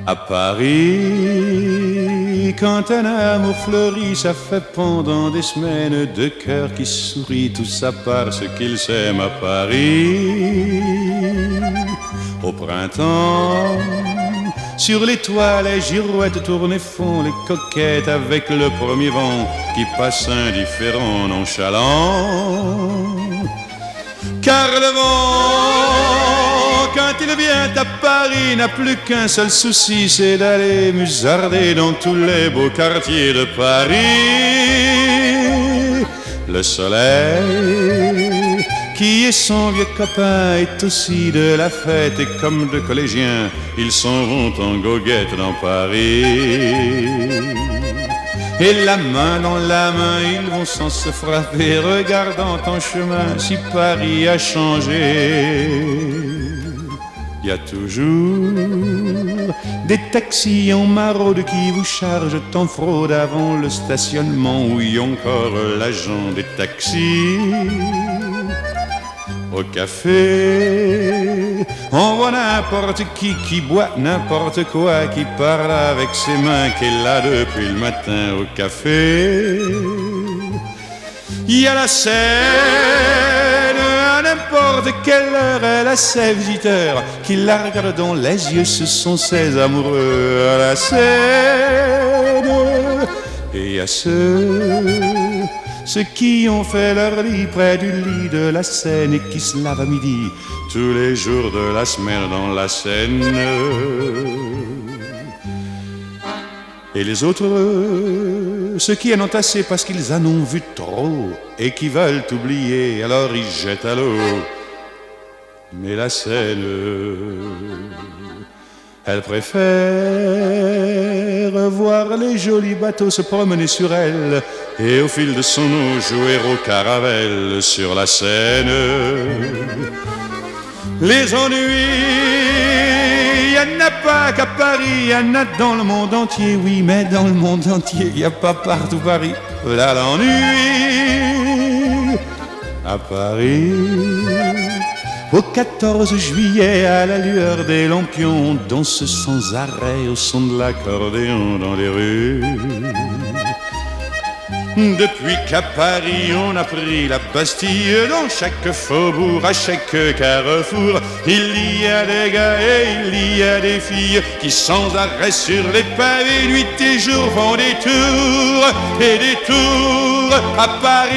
À Paris, quand un amour fleurit, ça fait pendant des semaines deux cœurs qui sourient, tout ça parce qu'ils s'aiment à Paris. Au printemps, sur les toits, les girouettes tournent et font les coquettes avec le premier vent qui passe indifférent, nonchalant. Car le vent, quand il vient à Paris, n'a plus qu'un seul souci, c'est d'aller musarder dans tous les beaux quartiers de Paris. Le soleil, qui est son vieux copain, est aussi de la fête, et comme deux collégiens, ils s'en vont en goguette dans Paris. Et la main dans la main, ils vont sans se frapper, regardant en chemin si Paris a changé. Il y a toujours des taxis en maraude qui vous chargent en fraude avant le stationnement. Oui, encore l'agent des taxis. Au café, on voit n'importe qui boit n'importe quoi, qui parle avec ses mains, qui est là depuis le matin au café. Il y a la Seine, à n'importe quelle heure, elle a ses visiteurs qui la regardent dans les yeux, ce sont ses amoureux à la Seine. Et il y a ceux qui ont fait leur lit près du lit de la Seine et qui se lavent à midi tous les jours de la semaine dans la Seine. Et les autres, ceux qui en ont assez parce qu'ils en ont vu trop et qui veulent oublier, alors ils jettent à l'eau. Mais la Seine, elle préfère voir les jolis bateaux se promener sur elle et au fil de son eau jouer au caravelle sur la Seine. Les ennuis, il n'y en a pas qu'à Paris, il y en a dans le monde entier, oui, mais dans le monde entier, il n'y a pas partout Paris. Là l'ennui, à Paris. Au 14 juillet, à la lueur des lampions, on danse sans arrêt au son de l'accordéon dans les rues. Depuis qu'à Paris on a pris la Bastille, dans chaque faubourg, à chaque carrefour, il y a des gars et il y a des filles qui sans arrêt sur les pavés, nuit et jour, font des tours et des tours à Paris.